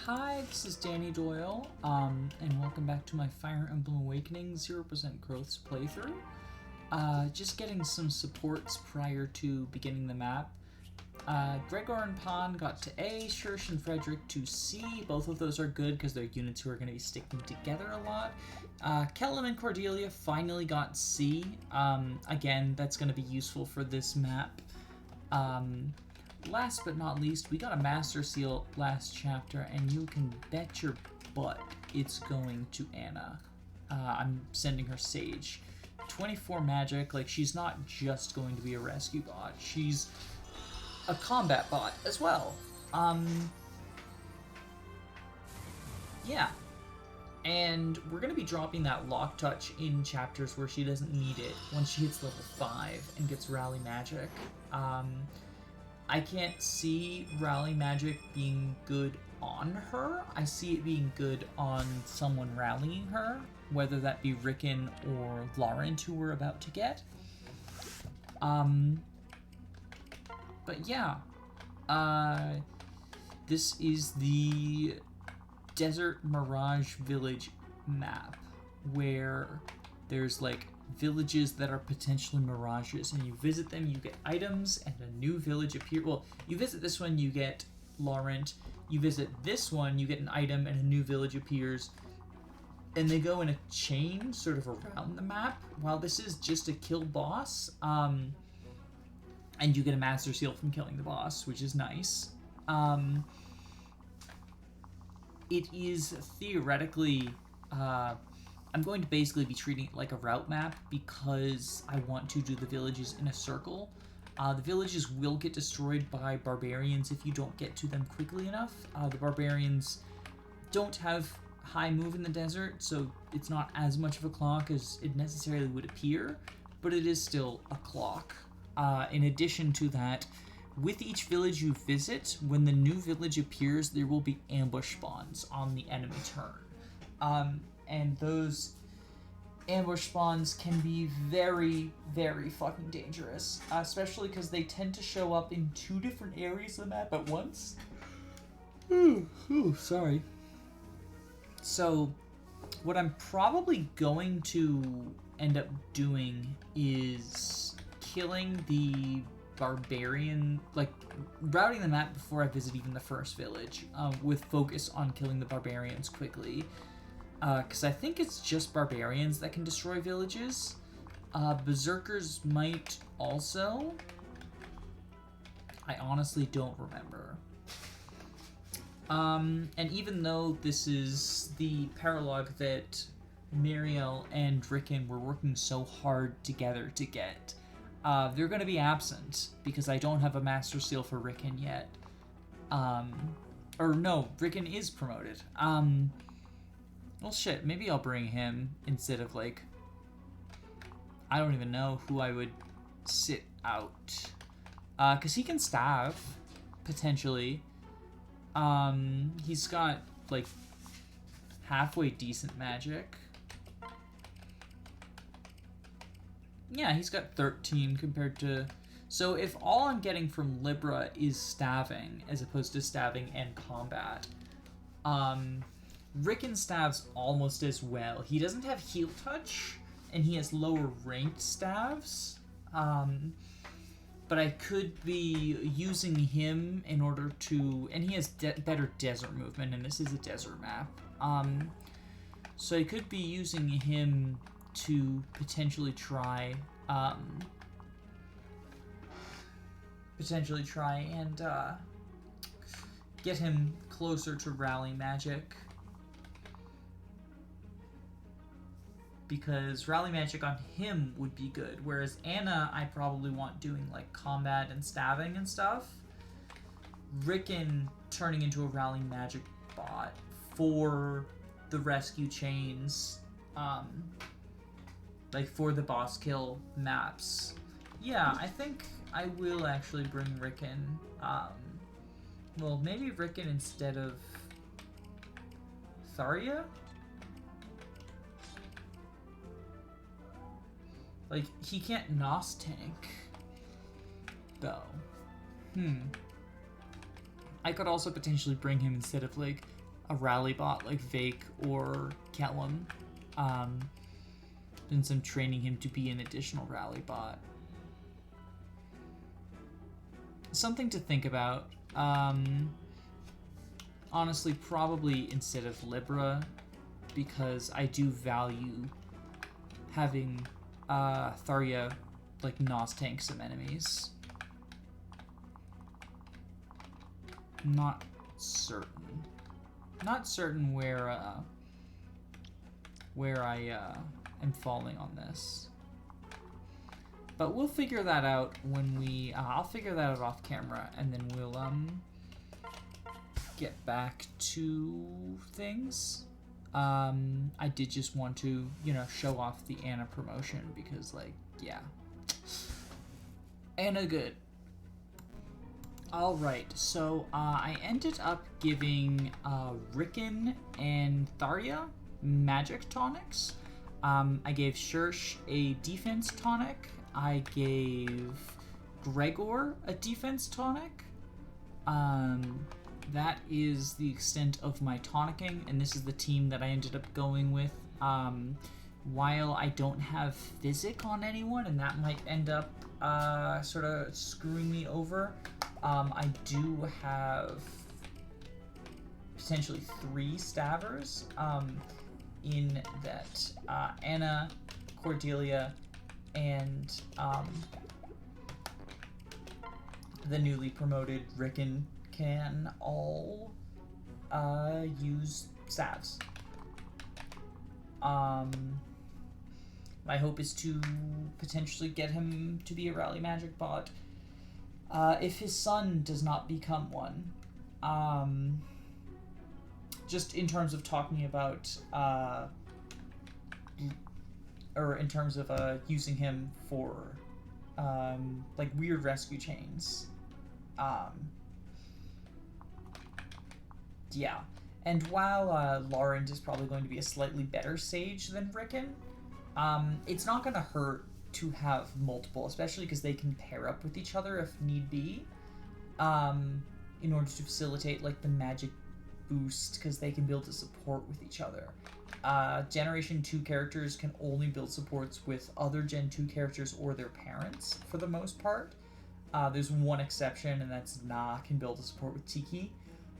Hi, this is Danny Doyle, and welcome back to my Fire Emblem Awakening 0% Growths playthrough. Just getting some supports prior to beginning the map. Gregor and Pan got to A, Shirsh and Frederick to C. Both of those are good because they're units who are going to be sticking together a lot. Kellum and Cordelia finally got C. Again, that's going to be useful for this map. Last but not least, we got a Master Seal last chapter, and you can bet your butt it's going to Anna. I'm sending her Sage. 24 magic, like, she's not just going to be a rescue bot, she's a combat bot as well. Yeah. And we're going to be dropping that Lock Touch in chapters where she doesn't need it once she hits level 5 and gets Rally Magic. I can't see Rally Magic being good on her. I see it being good on someone rallying her, whether that be Rickon or Laurent, who we're about to get. But yeah, this is the Desert Mirage Village map, where there's like villages that are potentially mirages, and you visit them, you get items, and a new village appears. Well, you visit this one, you get Laurent. You visit this one, you get an item, and a new village appears. And they go in a chain sort of around the map, while this is just a kill boss. And you get a Master Seal from killing the boss, which is nice. It is theoretically... I'm going to basically be treating it like a route map because I want to do the villages in a circle. The villages will get destroyed by barbarians if you don't get to them quickly enough. The barbarians don't have high move in the desert, so it's not as much of a clock as it necessarily would appear, but it is still a clock. In addition to that, with each village you visit, when the new village appears, there will be ambush spawns on the enemy turn. And those ambush spawns can be very, very fucking dangerous, especially because they tend to show up in 2 different areas of the map at once. Sorry. So, what I'm probably going to end up doing is killing the barbarian, like, routing the map before I visit even the first village, with focus on killing the barbarians quickly. Because I think it's just barbarians that can destroy villages. Berserkers might also. I honestly don't remember. And even though this is the paralogue that Muriel and Rickon were working so hard together to get, they're going to be absent because I don't have a Master Seal for Rickon yet. Or no, Rickon is promoted. Well, shit, maybe I'll bring him instead of, like, I don't even know who I would sit out. Because he can stab, potentially. He's got, like, halfway decent magic. Yeah, he's got 13 compared to... So if all I'm getting from Libra is stabbing, as opposed to stabbing and combat, Rickon stabs almost as well. He doesn't have heal touch, and he has lower ranked stabs. But I could be using him in order to... And he has better desert movement, and this is a desert map. So I could be using him to potentially try and get him closer to Rally Magic. Because Rally Magic on him would be good, whereas Anna I probably want doing like combat and stabbing and stuff. Rickon turning into a Rally Magic bot for the rescue chains, like for the boss kill maps. Yeah, I think I will actually bring Rickon. Well, maybe Rickon instead of Tharia? Like, he can't NOS tank, though. I could also potentially bring him instead of, like, a rally bot like Vake or Kellum, since I'm training him to be an additional rally bot. Something to think about. Honestly, probably instead of Libra, because I do value having Tharya like NOS tank some enemies. Not certain where I am falling on this, but we'll figure that out when we. I'll figure that out off camera, and then we'll get back to things. I did just want to, show off the Anna promotion because, like, yeah, Anna good. Alright, so I ended up giving Rickon and Tharya magic tonics. I gave Shursh a defense tonic. I gave Gregor a defense tonic. That is the extent of my tonicking, and this is the team that I ended up going with. While I don't have physic on anyone, and that might end up sort of screwing me over, I do have potentially 3 Stavers in that Anna, Cordelia, and the newly promoted Rickon can all use Stavs. My hope is to potentially get him to be a rally magic bot. If his son does not become one, just in terms of talking about, or in terms of using him for like weird rescue chains. Yeah, and while Laurent is probably going to be a slightly better sage than Rickon, it's not going to hurt to have multiple, especially because they can pair up with each other if need be, in order to facilitate like the magic boost, because they can build a support with each other. Generation 2 characters can only build supports with other Gen 2 characters or their parents for the most part. There's one exception, and that's Na can build a support with Tiki,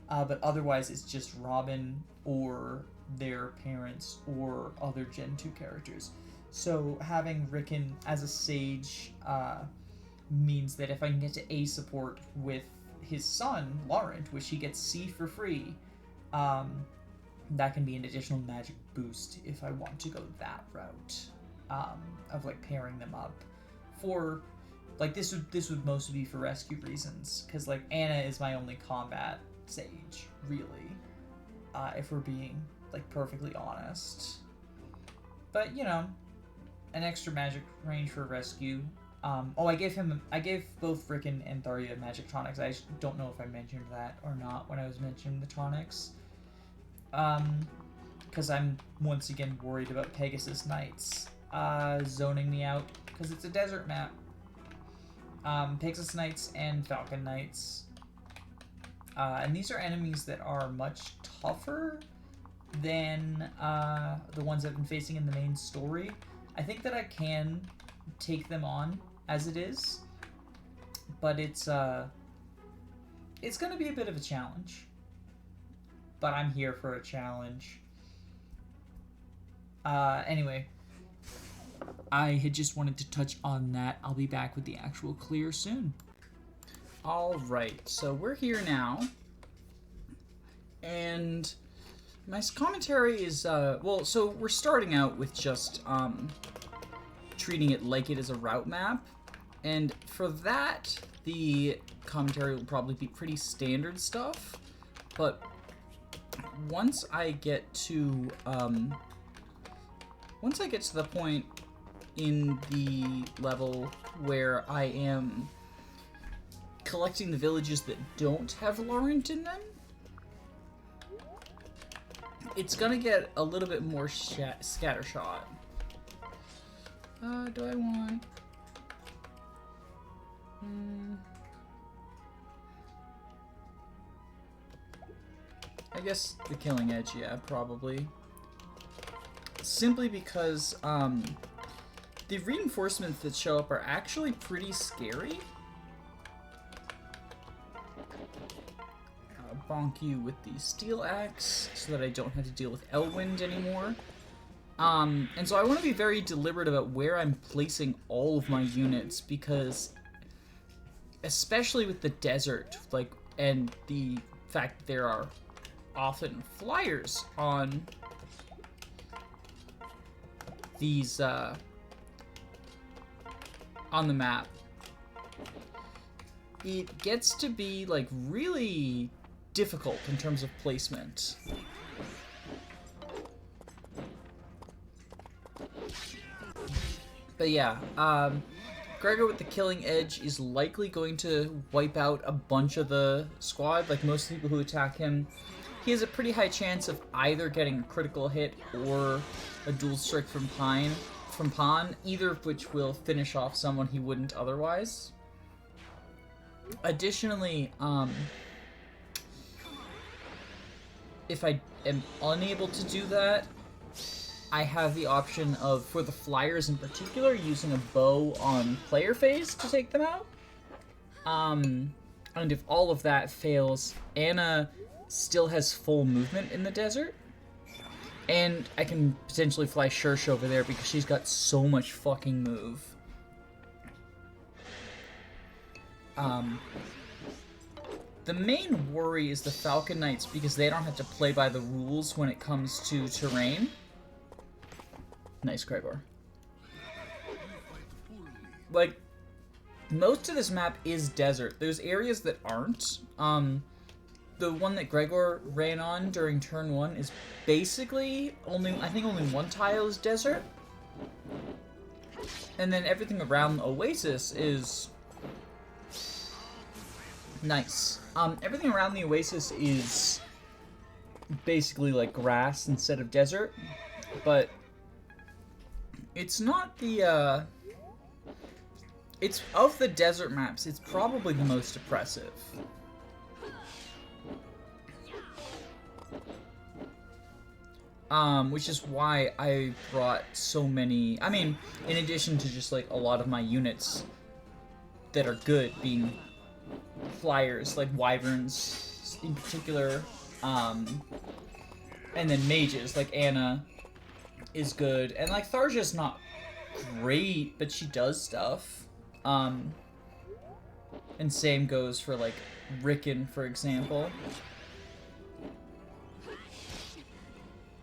but otherwise it's just Robin or their parents or other Gen 2 characters. So having Rickon as a sage means that if I can get to A support with his son, Laurent, which he gets C for free, that can be an additional magic boost if I want to go that route, of like pairing them up. For like this would mostly be for rescue reasons, because like Anna is my only combat sage, really, if we're being like perfectly honest. But an extra magic range for rescue. I gave both Rickon and Tharya magic tonics. I don't know if I mentioned that or not when I was mentioning the tonics. Because I'm once again worried about Pegasus Knights zoning me out, because it's a desert map. Pegasus Knights and Falcon Knights. And these are enemies that are much tougher than the ones I've been facing in the main story. I think that I can take them on as it is, but it's going to be a bit of a challenge. But I'm here for a challenge. Anyway, I had just wanted to touch on that. I'll be back with the actual clear soon. Alright, so we're here now, and my commentary is, so we're starting out with just, treating it like it is a route map, and for that, the commentary will probably be pretty standard stuff, but once I get to the point in the level where I am collecting the villages that don't have Laurent in them, it's gonna get a little bit more scattershot. Do I want... I guess the Killing Edge, yeah, probably. Simply because the reinforcements that show up are actually pretty scary. Bonk you with the Steel Axe so that I don't have to deal with Elwind anymore. And so I want to be very deliberate about where I'm placing all of my units, because especially with the desert, like, and the fact that there are often flyers on these on the map, it gets to be like really difficult in terms of placement. But yeah, Gregor with the Killing Edge is likely going to wipe out a bunch of the squad. Like most people who attack him, he has a pretty high chance of either getting a critical hit or a dual strike from Pawn, either of which will finish off someone he wouldn't otherwise. Additionally, if I am unable to do that, I have the option of, for the flyers in particular, using a bow on player phase to take them out. And if all of that fails, Anna still has full movement in the desert. And I can potentially fly Shersh over there because she's got so much fucking move. The main worry is the Falcon Knights, because they don't have to play by the rules when it comes to terrain. Nice, Gregor. Like, most of this map is desert. There's areas that aren't. The one that Gregor ran on during turn 1 is basically I think only one tile is desert. And then everything around the Oasis is nice. Everything around the Oasis is basically like grass instead of desert, but it's not the, it's, of the desert maps, it's probably the most oppressive. Which is why I brought so many, I mean, in addition to just like a lot of my units that are good being flyers, like wyverns in particular, and then mages, like Anna is good, and like Tharja's not great, but she does stuff. And same goes for like Rickon, for example.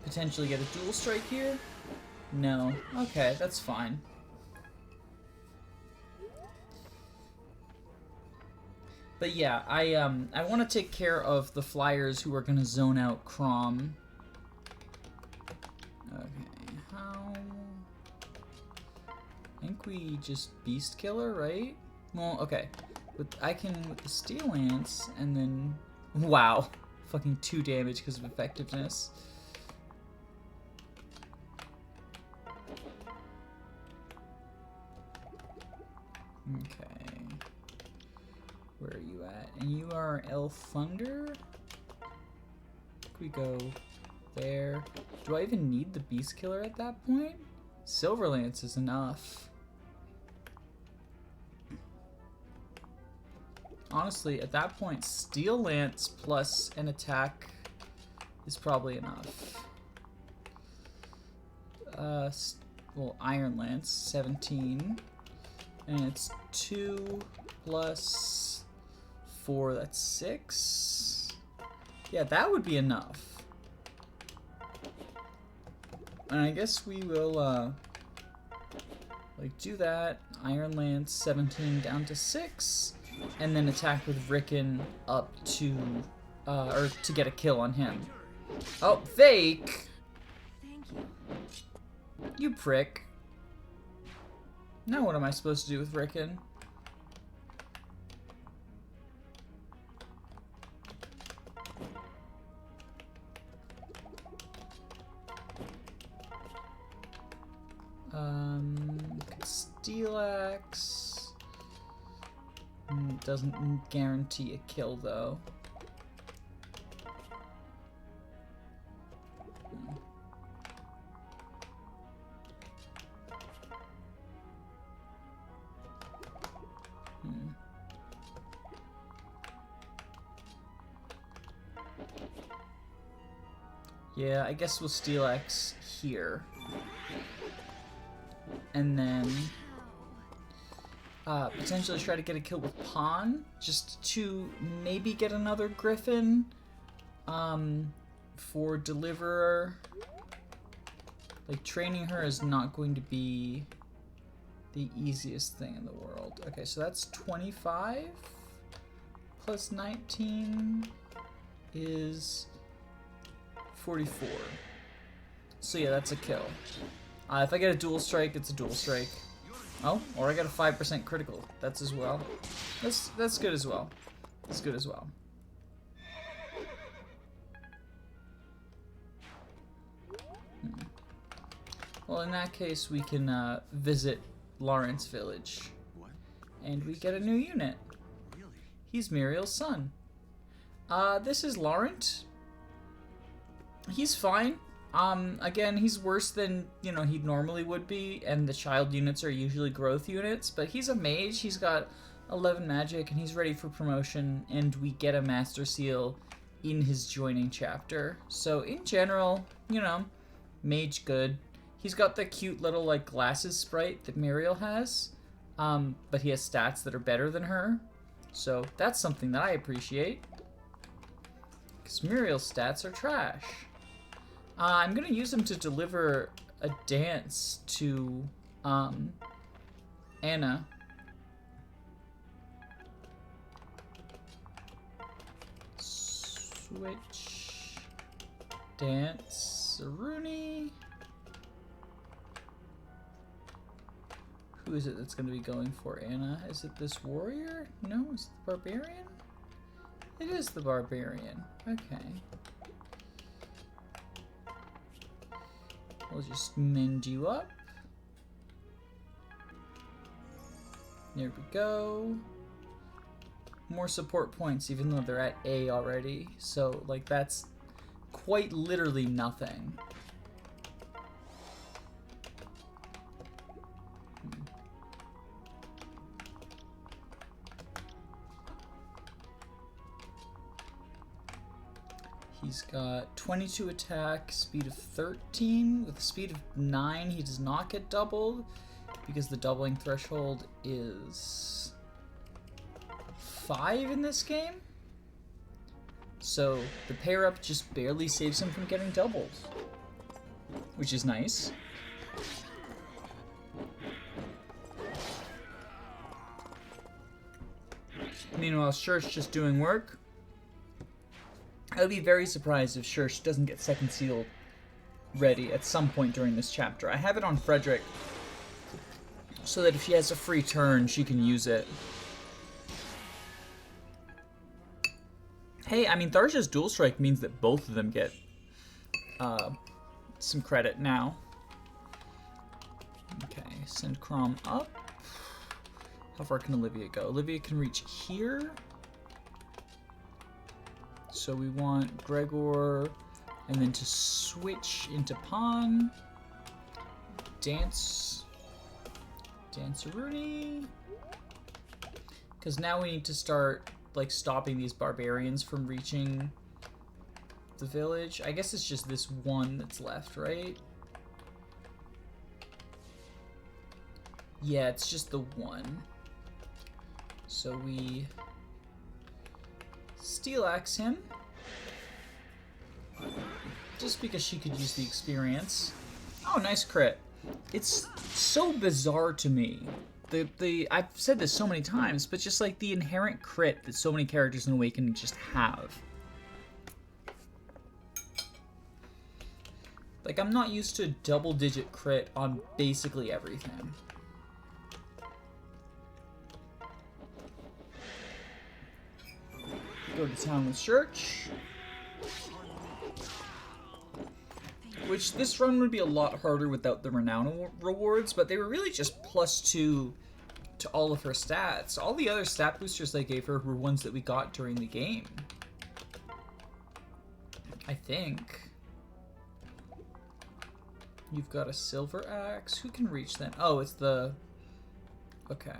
Potentially get a dual strike here? No. Okay, that's fine. But yeah, I want to take care of the flyers who are gonna zone out Crom. Okay, how? I think we just Beast Killer, right? Well, okay. I can with the Steel Lance, and then wow, fucking 2 damage because of effectiveness. Okay. Where are you at? And you are Elf Thunder? We go there. Do I even need the Beast Killer at that point? Silver Lance is enough. Honestly, at that point, Steel Lance plus an attack is probably enough. Well, Iron Lance, 17. And it's 2 plus 4, that's 6. Yeah, that would be enough. And I guess we will, like, do that. Iron Lance, 17 down to 6. And then attack with Rickon up to, or to get a kill on him. Oh, fake! Thank you. You prick. Now what am I supposed to do with Rickon? Steel Axe. Doesn't guarantee a kill though. Yeah, I guess we'll Steel Axe here. And then potentially try to get a kill with Pawn, just to maybe get another Griffin for Deliverer. Like, training her is not going to be the easiest thing in the world. Okay, so that's 25 plus 19 is 44. So yeah, that's a kill. If I get a dual strike, it's a dual strike. Oh, or I got a 5% critical. That's as well. That's good as well. That's good as well. Well, in that case, we can visit Lawrence Village. What? And we get a new unit. Really? He's Muriel's son. This is Laurent. He's fine. Again, he's worse than, you know, he normally would be, and the child units are usually growth units, but he's a mage, he's got 11 magic, and he's ready for promotion, and we get a Master Seal in his joining chapter. So, in general, you know, mage good. He's got the cute little, like, glasses sprite that Muriel has, but he has stats that are better than her, so that's something that I appreciate. Because Muriel's stats are trash. I'm gonna use him to deliver a dance to Anna. Switch. Dance. Rooney. Who is it that's gonna be going for Anna? Is it this warrior? No, is it the barbarian? It is the barbarian. Okay. We'll just mend you up. There we go. More support points, even though they're at A already. So, like, that's quite literally nothing. He's got 22 attack, speed of 13. With a speed of 9, he does not get doubled because the doubling threshold is 5 in this game. So the pair up just barely saves him from getting doubled, which is nice. Meanwhile, Shir's just doing work. I'd be very surprised if Shirsh doesn't get second seal ready at some point during this chapter. I have it on Frederick so that if she has a free turn, she can use it. Hey, I mean, Tharsha's dual strike means that both of them get some credit now. Okay, send Crom up. How far can Olivia go? Olivia can reach here. So we want Gregor, and then to switch into Pawn. Dance. Rooney. Because now we need to start, like, stopping these barbarians from reaching the village. I guess it's just this one that's left, right? Yeah, it's just the one. So we Steel Axe him. Just because she could use the experience. Oh, nice crit. It's so bizarre to me. I've said this so many times, but just like the inherent crit that so many characters in Awakening just have. Like, I'm not used to double-digit crit on basically everything. Go to town with Church. Which, this run would be a lot harder without the renown rewards, but they were really just +2 to all of her stats. All the other stat boosters they gave her were ones that we got during the game. I think. You've got a silver axe. Who can reach then? Oh, it's the... Okay.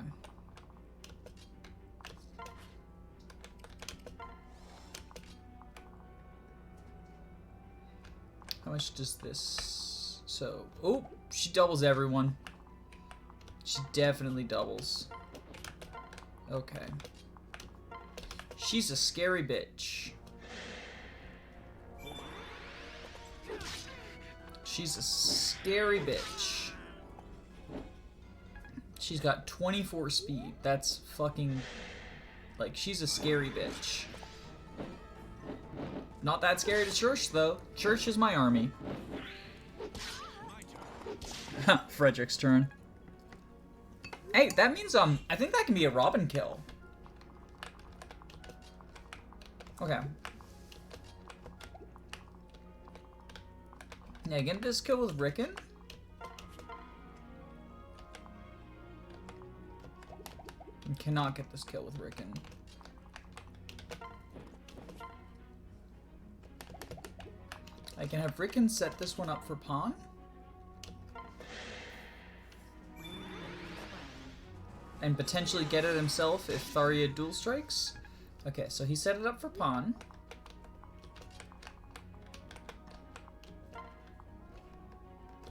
How much does this... So, oh, she doubles everyone. She definitely doubles. Okay. She's a scary bitch. She's a scary bitch. She's got 24 speed. That's fucking... Like, she's a scary bitch. Not that scary to Church, though. Church is my army. Frederick's turn. Hey, that means, I think that can be a Robin kill. Okay. Yeah, get this kill with Rickon. You cannot get this kill with Rickon. I can have Rickon set this one up for pawn. And potentially get it himself if Tharia dual strikes. Okay, so he set it up for pawn.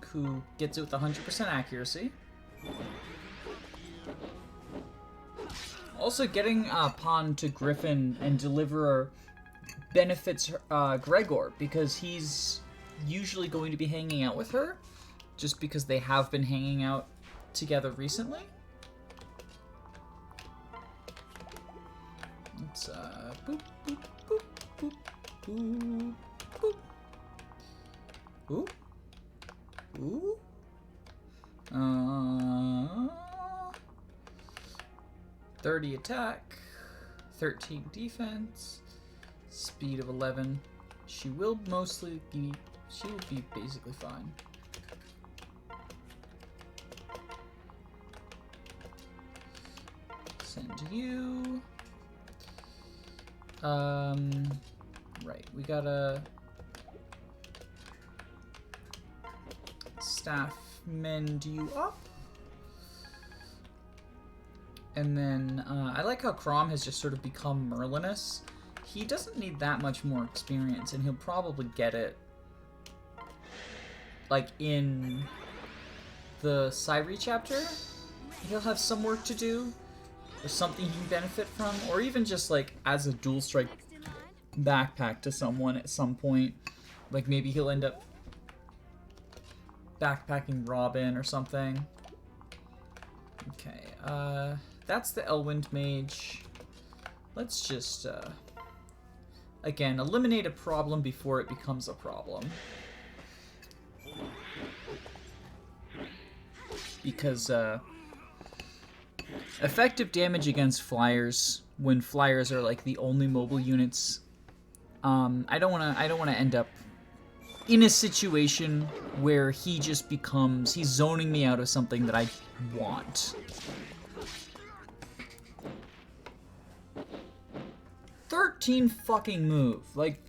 Who gets it with 100% accuracy. Also, getting pawn to Griffin and Deliverer benefits Gregor, because he's usually going to be hanging out with her, just because they have been hanging out together recently. Let's boop, boop, boop, boop, boop, boop. Ooh. Ooh. 30 attack, 13 defense, speed of 11. She will be basically fine. Send you. Right, we gotta staff mend you up. And then, I like how Crom has just sort of become Merlinus. He doesn't need that much more experience, and he'll probably get it, like, in the Cyri chapter. He'll have some work to do, or something he can benefit from, or even just, like, as a dual strike backpack to someone at some point. Like, maybe he'll end up backpacking Robin or something. Okay, that's the Elwind Mage. Let's just, again, eliminate a problem before it becomes a problem. Because, effective damage against flyers, when flyers are, like, the only mobile units, I don't wanna end up in a situation where he just becomes, he's zoning me out of something that I want. 13 fucking move. Like,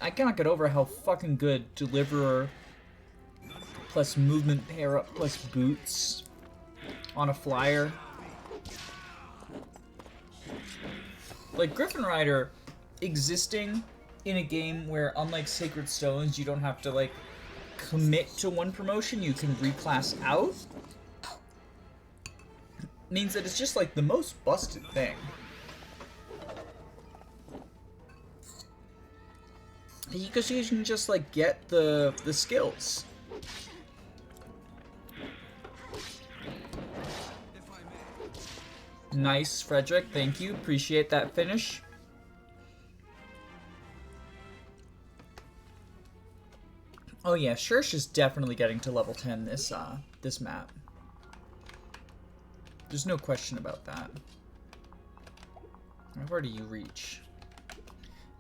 I cannot get over how fucking good Deliverer plus movement pair up plus boots on a flyer. Like, Griffin Rider existing in a game where, unlike Sacred Stones, you don't have to, like, commit to one promotion, you can reclass out, means that it's just, like, the most busted thing. Because you can just, like, get the skills. Nice, Frederick, thank you, appreciate that finish. Oh yeah, Shirsh is definitely getting to level 10 this this map. There's no question about that. Where do you reach?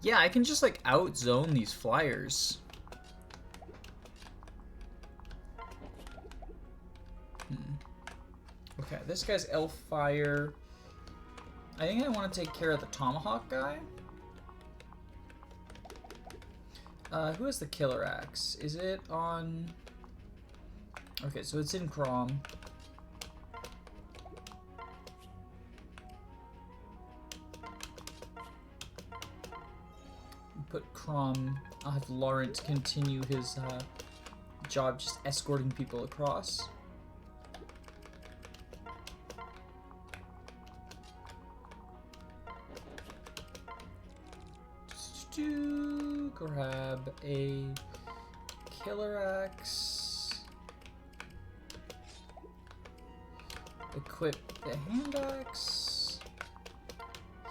Yeah, I can just like outzone these flyers. Okay, this guy's Elf Fire. I think I want to take care of the Tomahawk guy. Who has the Killer Axe? Is it on... Okay, so it's in Crom. put Crom. I'll have Laurent continue his job just escorting people across. Just to grab a killer axe. Equip the hand axe.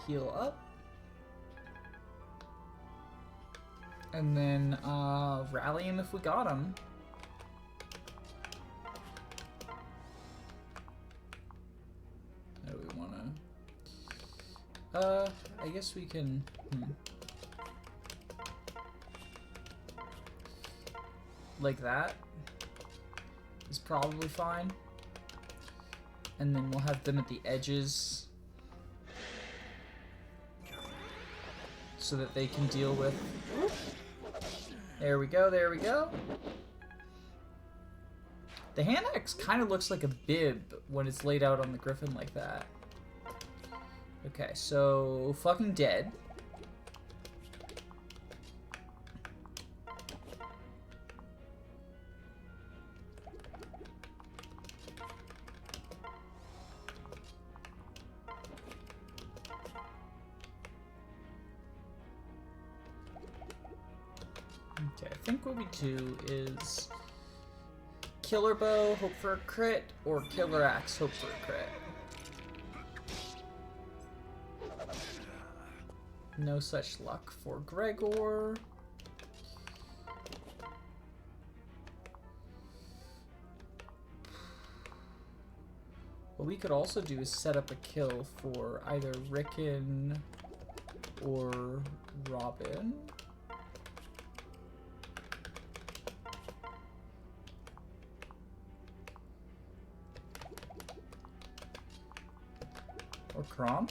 Heal up. And then rally him if we got him. How do we wanna? I guess we can. Like that is probably fine. And then we'll have them at the edges so that they can deal with. There we go, there we go. The hand axe kind of looks like a bib when it's laid out on the griffin like that. Okay, so fucking dead. Okay, I think what we do is killer bow, hope for a crit, or killer axe, hope for a crit. No such luck for Gregor. What we could also do is set up a kill for either Rickon or Robin. Or Crom.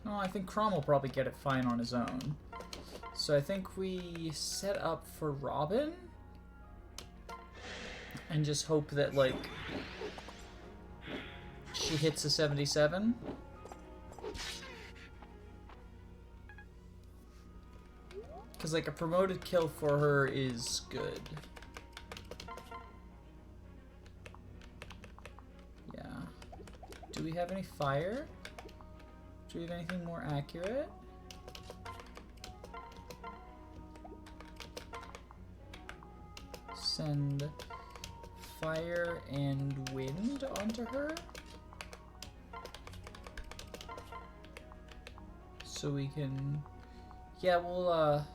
Oh, I think Crom will probably get it fine on his own. So I think we set up for Robin. And just hope that, like, she hits a 77. Because, like, a promoted kill for her is good. Yeah. Do we have any fire? Do we have anything more accurate? Send fire and wind onto her. So we can... Yeah, we'll,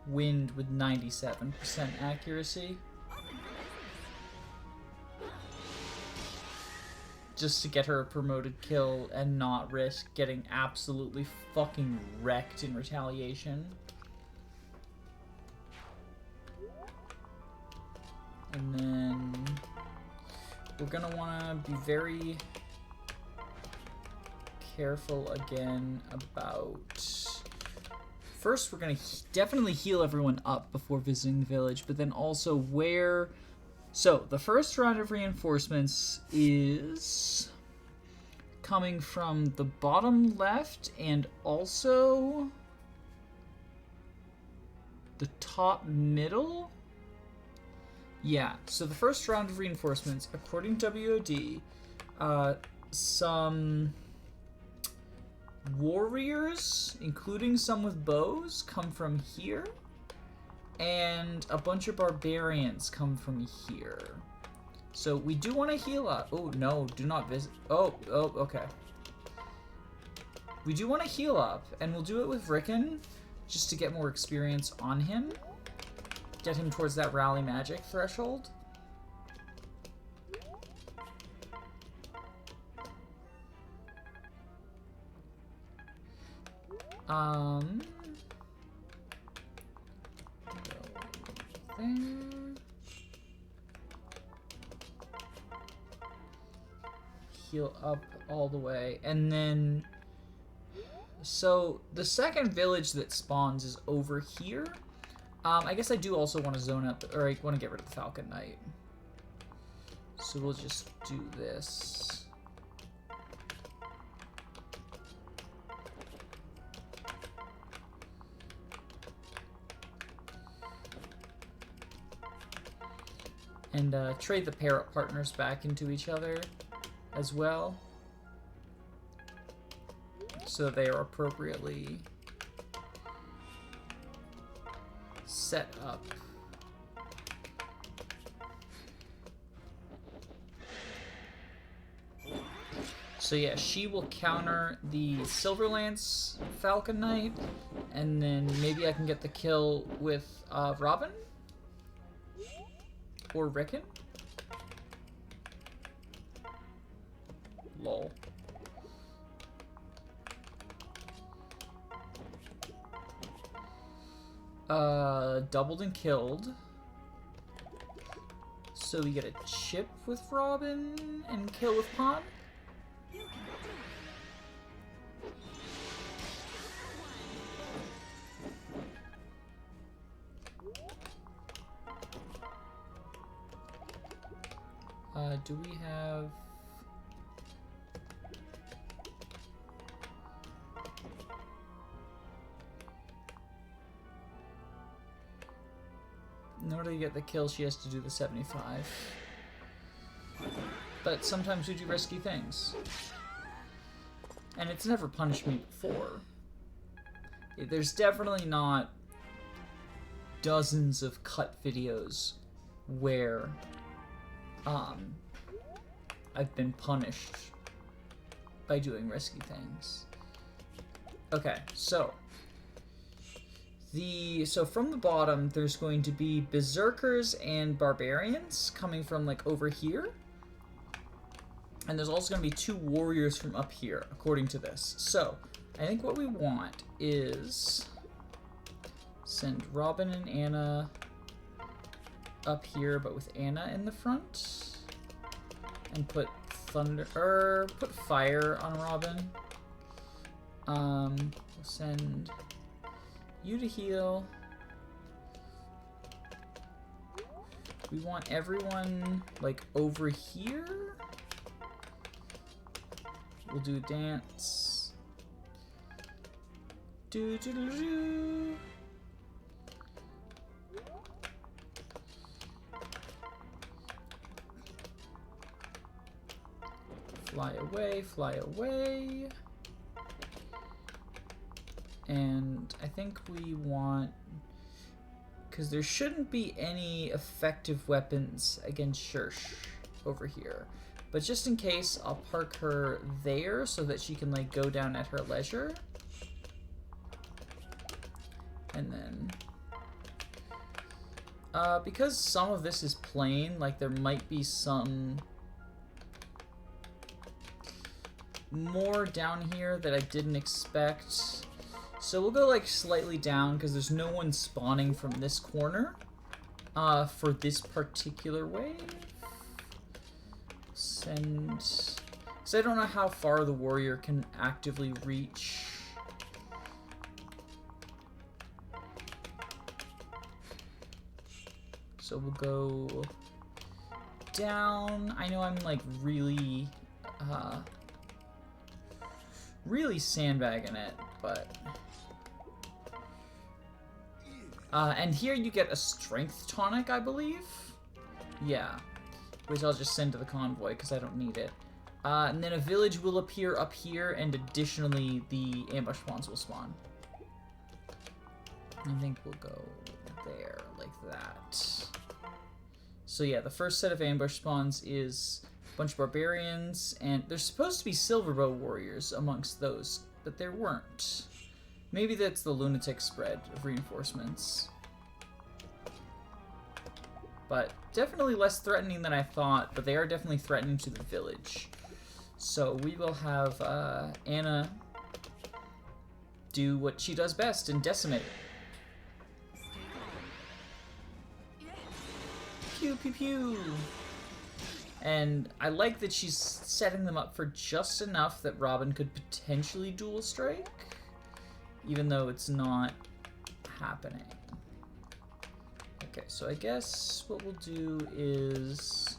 wind with 97% accuracy. Just to get her a promoted kill and not risk getting absolutely fucking wrecked in retaliation. And then we're gonna wanna be very careful again about... First, we're going to definitely heal everyone up before visiting the village, but then also where... So, the first round of reinforcements is coming from the bottom left and also the top middle? Yeah, so the first round of reinforcements, according to WOD, some... warriors, including some with bows, come from here, and a bunch of barbarians come from here. So we do want to heal up. Oh no, do not visit. Oh, okay. We do want to heal up, and we'll do it with Rickon, just to get more experience on him. Get him towards that rally magic threshold. There. Heal up all the way, and then so the second village that spawns is over here. I guess I do also want to zone up, or I want to get rid of the Falcon Knight. So we'll just do this. And trade the parrot partners back into each other as well, so they are appropriately set up. So yeah, she will counter the Silverlance Falcon Knight, and then maybe I can get the kill with Robin? Or Rickon? Lol. Doubled and killed. So we get a chip with Robin and kill with Pawn? Do we have... In order to get the kill, she has to do the 75. But sometimes we do risky things. And it's never punished me before. There's definitely not dozens of cut videos where I've been punished by doing risky things. Okay, so from the bottom there's going to be berserkers and barbarians coming from like over here. And there's also going to be 2 warriors from up here, according to this. So, I think what we want is send Robin and Anna up here, but with Anna in the front. And put put fire on Robin. We'll send you to heal. We want everyone like over here. We'll do dance. Do do do do. Fly away, fly away. And I think we want, because there shouldn't be any effective weapons against Shirsh over here. But just in case, I'll park her there so that she can like go down at her leisure. And then, because some of this is plain, like there might be some more down here that I didn't expect. So we'll go like slightly down because there's no one spawning from this corner for this particular wave. Send, because I don't know how far the warrior can actively reach. So we'll go down. I know I'm like really sandbagging it, but and here you get a strength tonic, I believe. Yeah, which I'll just send to the convoy because I don't need it. And then a village will appear up here, and additionally the ambush spawns will spawn. I think we'll go there like that. So yeah, the first set of ambush spawns is a bunch of barbarians, and there's supposed to be silverbow warriors amongst those, but there weren't. Maybe that's the lunatic spread of reinforcements. But definitely less threatening than I thought, but they are definitely threatening to the village. So we will have Anna do what she does best and decimate. Pew pew pew! And I like that she's setting them up for just enough that Robin could potentially dual strike, even though it's not happening. Okay, so I guess what we'll do is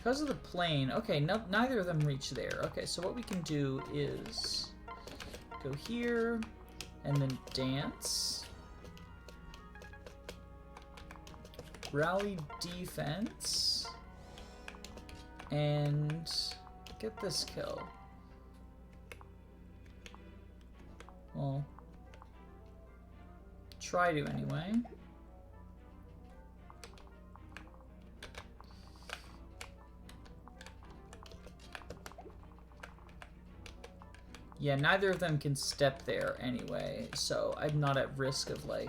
Because of the plane. Okay, no, neither of them reach there. Okay, so what we can do is go here and then dance. Rally defense. And get this kill. Well, try to anyway. Yeah, neither of them can step there anyway, so I'm not at risk of, like...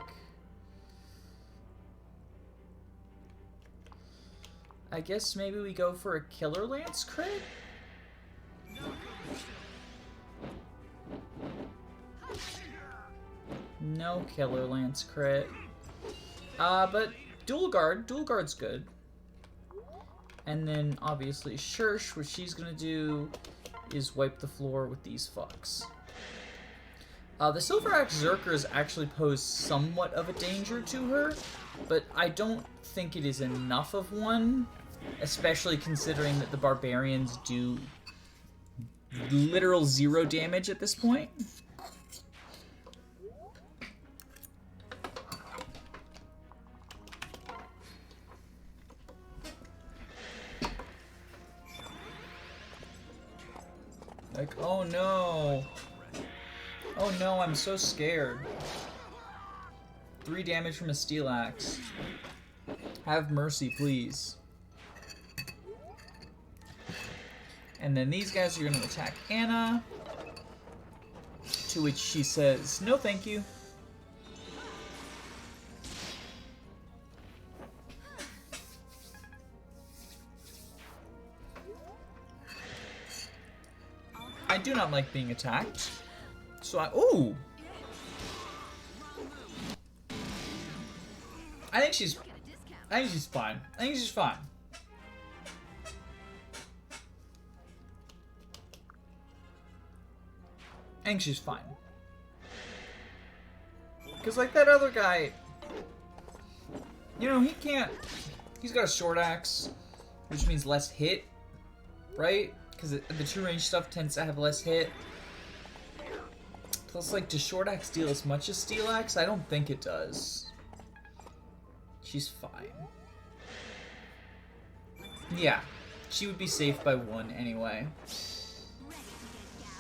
I guess maybe we go for a Killer Lance crit? No Killer Lance crit. But Dual Guard's good. And then, obviously, Shirsh, what she's gonna do is wipe the floor with these fucks. The Silver Axe Zerkers actually pose somewhat of a danger to her, but I don't think it is enough of one, especially considering that the Barbarians do literal 0 damage at this point. Like, oh no. Oh no, I'm so scared. 3 damage from a steel axe. Have mercy, please. And then these guys are going to attack Anna. To which she says, no thank you. I do not like being attacked. So ooh! I think she's fine. I think she's fine. I think she's fine. Because, like, that other guy, you know, he's got a short axe, which means less hit, right? Because the true range stuff tends to have less hit. Plus, like, does short axe deal as much as steel axe? I don't think it does. She's fine. Yeah, she would be safe by 1 anyway.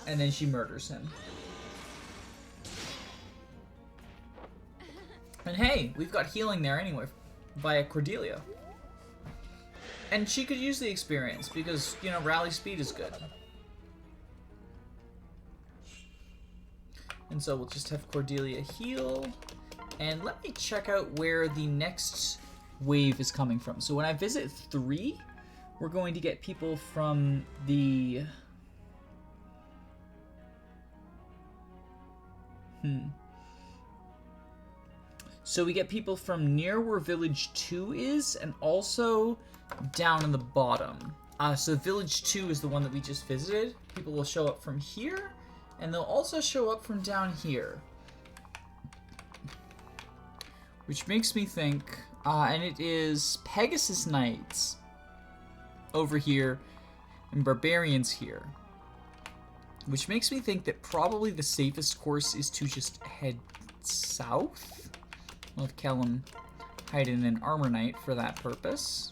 And then she murders him. And hey, we've got healing there anyway, via Cordelia. And she could use the experience, because, you know, rally speed is good. And so we'll just have Cordelia heal. And let me check out where the next wave is coming from. So when I visit 3, we're going to get people from the... So we get people from near where Village 2 is, and also down in the bottom. So Village 2 is the one that we just visited. People will show up from here, and they'll also show up from down here. Which makes me think, and it is Pegasus Knights over here, and Barbarians here. Which makes me think that probably the safest course is to just head south. We'll have Callum hide in an Armor Knight for that purpose.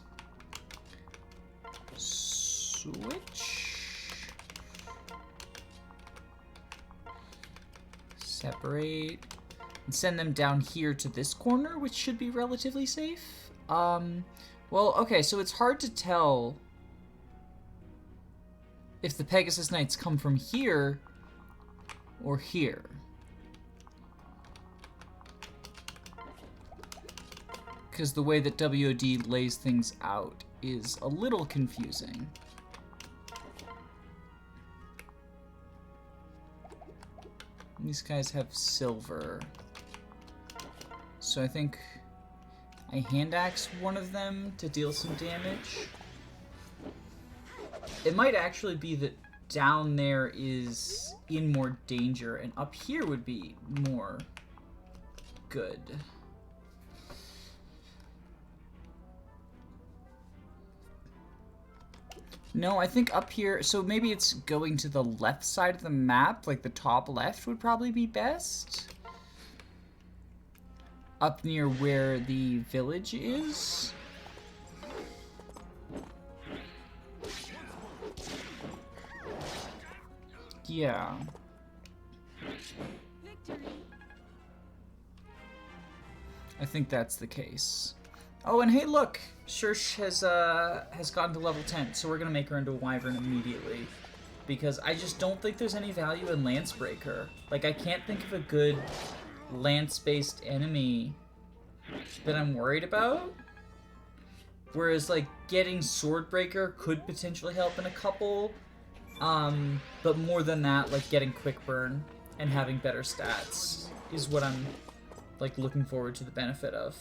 Switch. Separate. And send them down here to this corner, which should be relatively safe. Well, okay, so it's hard to tell if the Pegasus Knights come from here or here. Because the way that WOD lays things out is a little confusing. These guys have silver. So I think I hand axe one of them to deal some damage. It might actually be that down there is in more danger, and up here would be more good. No, I think up here, so maybe it's going to the left side of the map, like the top left would probably be best. Up near where the village is. Yeah. Victory. I think that's the case. Oh, and hey, look! Shirsh has gotten to level 10, so we're gonna make her into a wyvern immediately. Because I just don't think there's any value in Lancebreaker. Like, I can't think of a good lance-based enemy that I'm worried about. Whereas, like, getting Swordbreaker could potentially help in a couple. But more than that, like, getting Quick Burn and having better stats is what I'm, like, looking forward to the benefit of.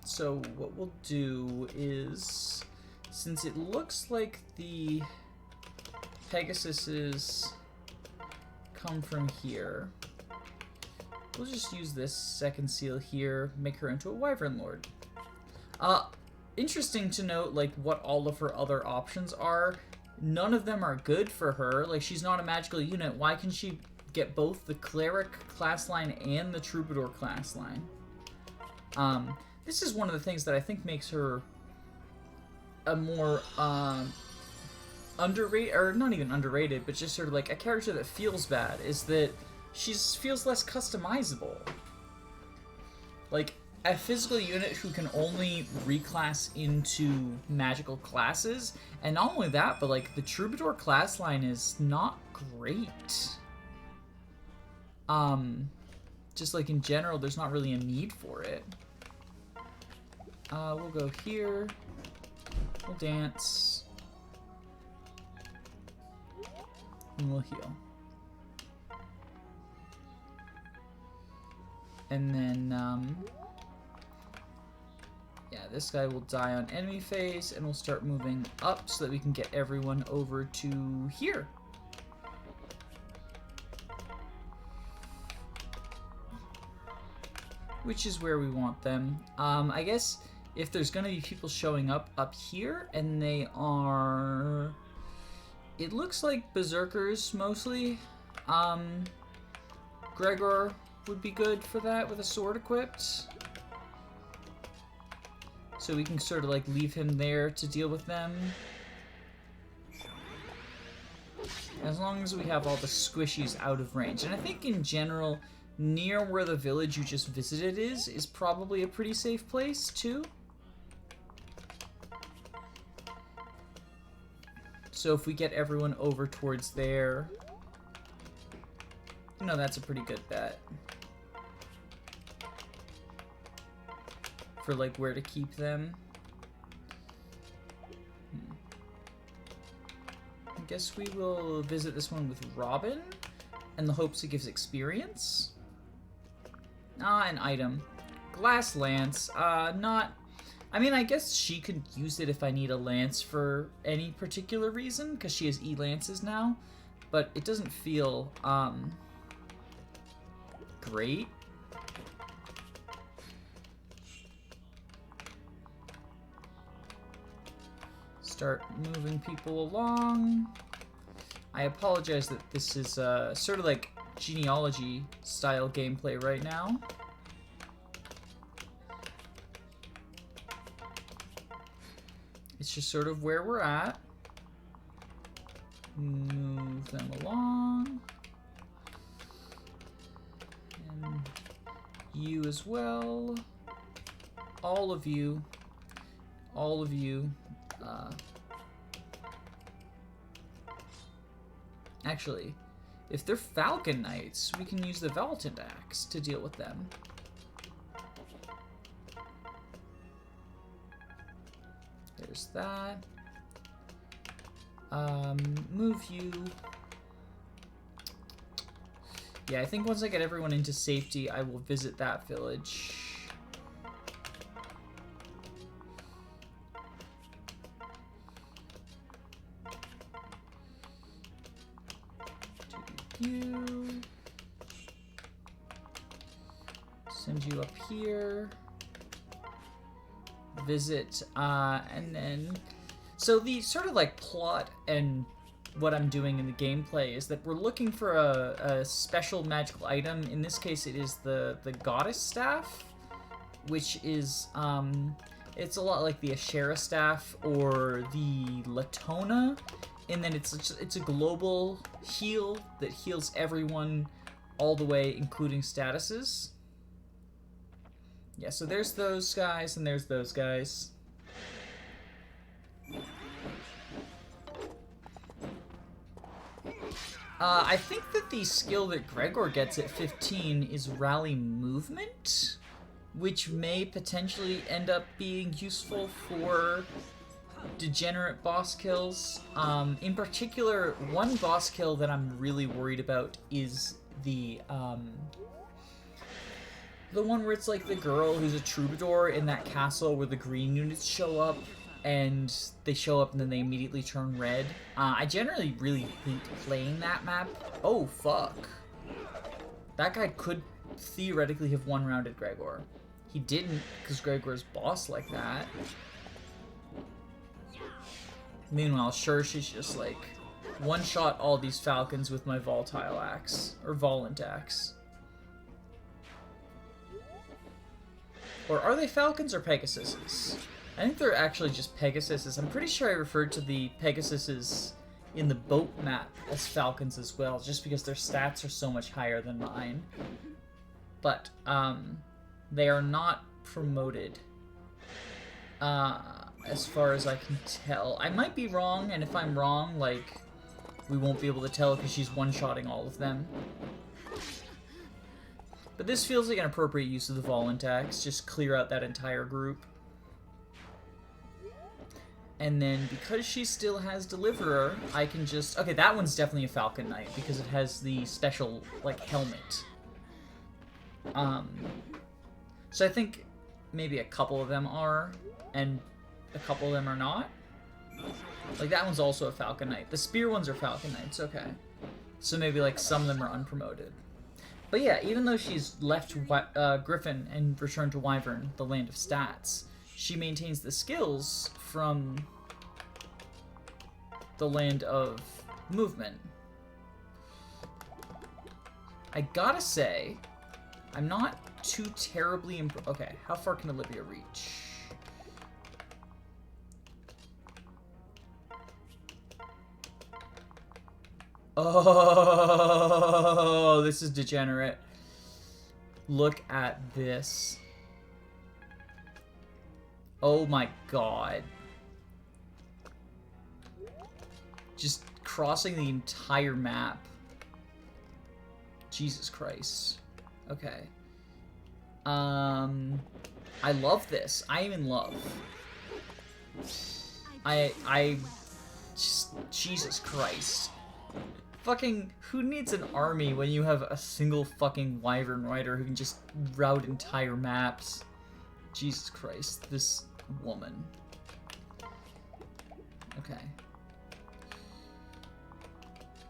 So what we'll do is, since it looks like the Pegasuses come from here, we'll just use this second seal here, make her into a Wyvern Lord. Interesting to note, like, what all of her other options are. None of them are good for her. Like, she's not a magical unit. Why can she get both the Cleric class line and the Troubadour class line? This is one of the things that I think makes her a more, underrated, or not even underrated, but just sort of like a character that feels bad, is that she feels less customizable. Like, a physical unit who can only reclass into magical classes, and not only that, but like the Troubadour class line is not great. Just like in general, there's not really a need for it. We'll go here. We'll dance. And we'll heal. And then, yeah, this guy will die on enemy phase, and we'll start moving up so that we can get everyone over to here. Which is where we want them. I guess if there's gonna be people showing up here, and they are... It looks like Berserkers, mostly. Gregor would be good for that with a sword equipped. So we can sort of like leave him there to deal with them. As long as we have all the squishies out of range. And I think in general, near where the village you just visited is probably a pretty safe place too. So if we get everyone over towards there, you know, that's a pretty good bet. For like where to keep them. I guess we will visit this one with Robin in the hopes it gives experience. An item. Glass lance. Not... I mean, I guess she could use it if I need a lance for any particular reason, because she has E-lances now. But it doesn't feel, great. Start moving people along. I apologize that this is sort of like genealogy style gameplay right now. It's just sort of where we're at. Move them along. And you as well. All of you. All of you. Actually, if they're Falcon Knights, we can use the Valatant Axe to deal with them. There's that. Move you. Yeah, I think once I get everyone into safety, I will visit that village. You. Send you up here. Visit, and then So the sort of like plot and what I'm doing in the gameplay is that we're looking for a special magical item. In this case, it is the goddess staff, which is it's a lot like the Ashera staff or the Latona, and then it's a global heal that heals everyone all the way, including statuses. Yeah, so there's those guys and there's those guys. I think that the skill that Gregor gets at 15 is Rally Movement, which may potentially end up being useful for degenerate boss kills. In particular, one boss kill that I'm really worried about is the one where it's like the girl who's a troubadour in that castle where the green units show up, and they show up and then they immediately turn red. I generally really hate playing that map. Oh, fuck. That guy could theoretically have one-rounded Gregor. He didn't, because Gregor's boss like that. Meanwhile, sure, she's just like, one-shot all these falcons with my volatile axe, or volant axe. Or are they falcons or Pegasuses? I think they're actually just Pegasuses. I'm pretty sure I referred to the Pegasuses in the boat map as falcons as well, just because their stats are so much higher than mine. But, they are not promoted, as far as I can tell. I might be wrong, and if I'm wrong, like, we won't be able to tell because she's one-shotting all of them. But this feels like an appropriate use of the volant axe. Just clear out that entire group. And then, because she still has Deliverer, I can just... Okay, that one's definitely a Falcon Knight, because it has the special, like, helmet. So I think maybe a couple of them are, and a couple of them are not. Like, that one's also a Falcon Knight. The Spear ones are Falcon Knights, okay. So maybe, like, some of them are unpromoted. But yeah, even though she's left Griffin and returned to Wyvern, the land of stats, she maintains the skills from the land of movement. I gotta say, I'm not too terribly okay, how far can Olivia reach? Oh, this is degenerate. Look at this. Oh my god. Just crossing the entire map. Jesus Christ. Okay. I love this. I am in love. I just, Jesus Christ. Fucking, who needs an army when you have a single fucking Wyvern rider who can just route entire maps? Jesus Christ, this woman. Okay.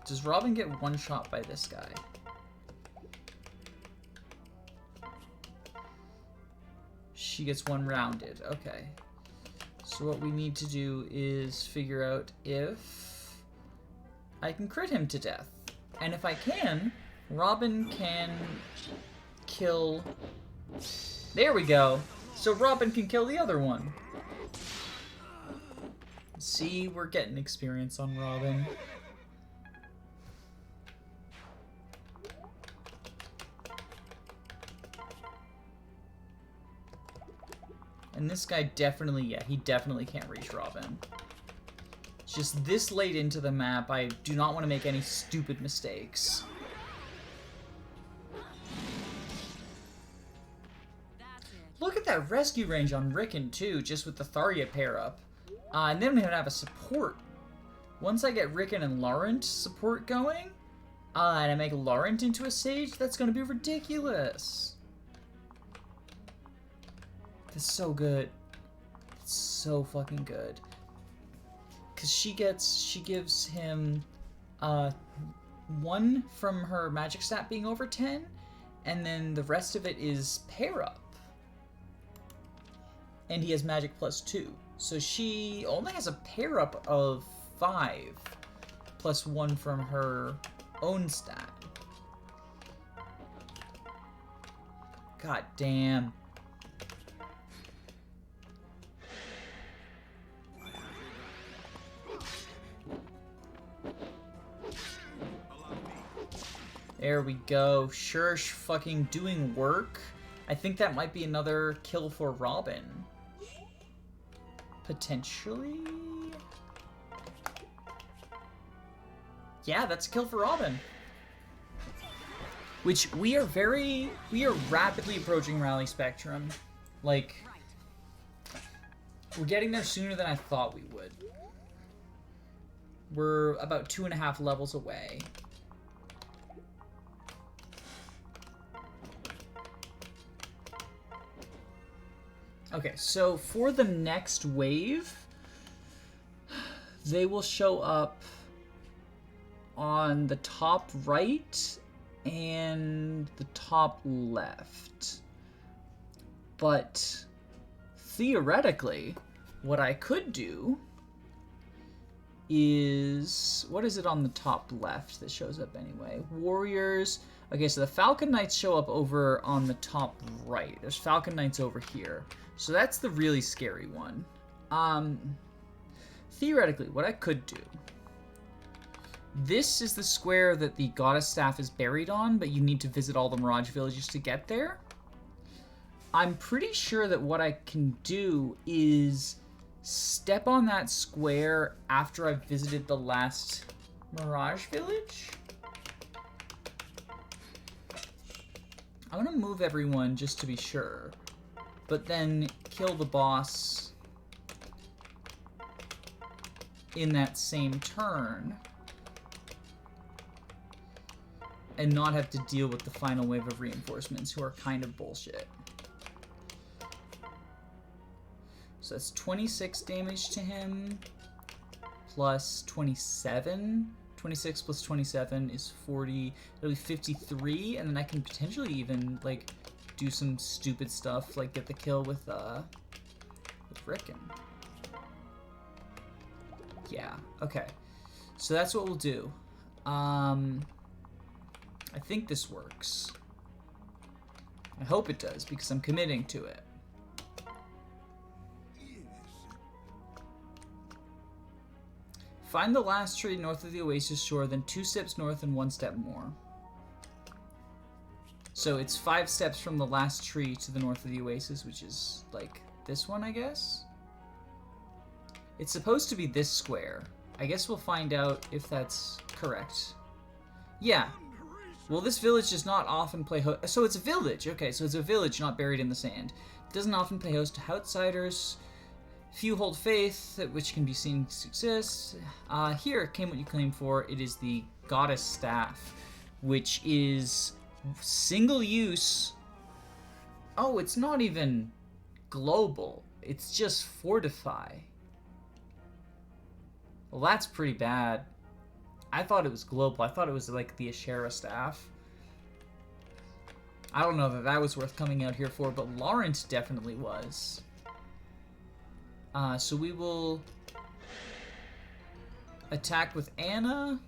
Does Robin get one shot by this guy? She gets one rounded. Okay. So what we need to do is figure out if I can crit him to death. And if I can, Robin can kill... There we go. So Robin can kill the other one. See, we're getting experience on Robin. And this guy definitely, yeah, he definitely can't reach Robin. Just this late into the map, I do not want to make any stupid mistakes. Look at that rescue range on Rickon, too, just with the Tharya pair up. And then we don't have a support. Once I get Rickon and Laurent support going, and I make Laurent into a Sage, that's going to be ridiculous. That's so good. It's so fucking good. Because she gives him, 1 from her magic stat being over 10, and then the rest of it is pair up. And he has magic +2. So she only has a pair up of 5, plus 1 from her own stat. God damn. There we go. Shersh fucking doing work. I think that might be another kill for Robin. Potentially? Yeah, that's a kill for Robin. Which we are rapidly approaching Rally Spectrum. Like, we're getting there sooner than I thought we would. We're about 2.5 levels away. Okay, so for the next wave, they will show up on the top right and the top left. But theoretically, what I could do is... What is it on the top left that shows up anyway? Warriors. Okay, so the Falcon Knights show up over on the top right. There's Falcon Knights over here. So that's the really scary one. Theoretically, what I could do... This is the square that the Goddess Staff is buried on, but you need to visit all the Mirage Villages to get there. I'm pretty sure that what I can do is step on that square after I've visited the last Mirage Village. I'm gonna move everyone just to be sure, but then kill the boss in that same turn and not have to deal with the final wave of reinforcements who are kind of bullshit. So that's 26 damage to him, plus 27. 26 plus 27 is 40. It'll be 53, and then I can potentially even, like, do some stupid stuff, like get the kill with Rickon. Yeah, okay. So that's what we'll do. I think this works. I hope it does, because I'm committing to it. Find the last tree north of the Oasis shore, then 2 steps north and 1 step more. So it's 5 steps from the last tree to the north of the Oasis, which is, like, this one, I guess? It's supposed to be this square. I guess we'll find out if that's correct. Yeah. Well, this village does not often play host... So it's a village. Okay, so it's a village not buried in the sand. It doesn't often play host to outsiders. Few hold faith, which can be seen to exist. Here came what you claimed for. It is the Goddess Staff, which is single use. Oh, it's not even global. It's just fortify. Well, that's pretty bad. I thought it was global. I thought it was like the Ashera Staff. I don't know that that was worth coming out here for, but Laurent definitely was. So we will attack with Anna.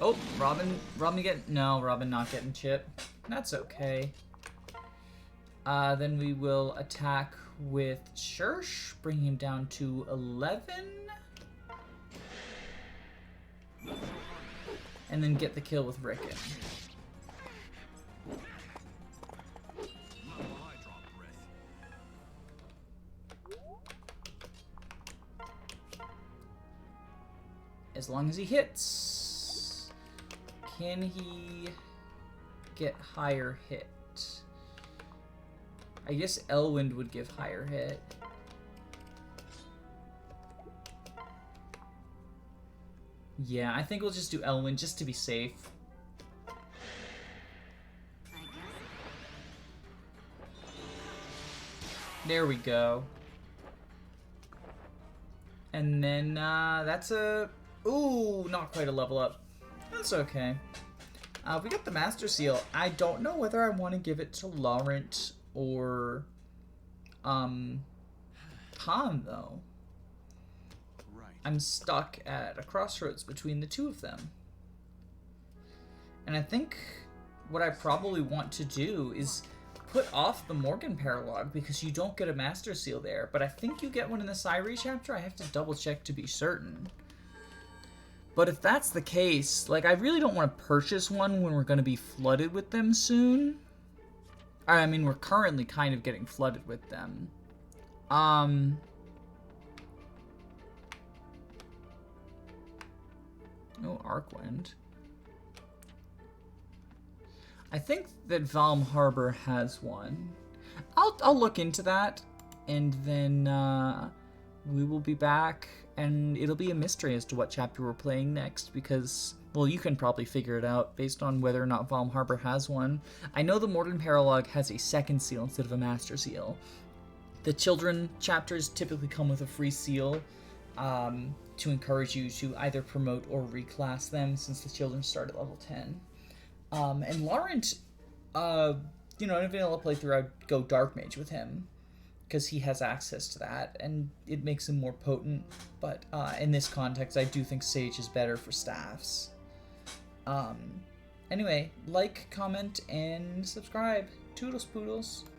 Oh, Robin not getting chip. That's okay. Then we will attack with Shersh, bring him down to 11. And then get the kill with Rickon. As long as he hits. Can he get higher hit? I guess Elwind would give higher hit. Yeah, I think we'll just do Elwind just to be safe. There we go. And then that's a... Ooh, not quite a level up. That's okay. We got the Master Seal. I don't know whether I want to give it to Laurent or Han, though. I'm stuck at a crossroads between the two of them. And I think what I probably want to do is put off the Morgan paralogue because you don't get a Master Seal there. But I think you get one in the Syri chapter. I have to double check to be certain. But if that's the case, like, I really don't want to purchase one when we're going to be flooded with them soon. I mean, we're currently kind of getting flooded with them. No Arcwind. I think that Valm Harbor has one. I'll look into that, and then we will be back, and it'll be a mystery as to what chapter we're playing next, because, well, you can probably figure it out based on whether or not Valm Harbor has one. I know the Morgan Paralogue has a second seal instead of a Master Seal. The children chapters typically come with a free seal to encourage you to either promote or reclass them, since the children start at level 10. And Laurent, in a vanilla playthrough, I'd go Dark Mage with him, because he has access to that, and it makes him more potent. But in this context, I do think Sage is better for staffs. Anyway, like, comment, and subscribe. Toodles poodles.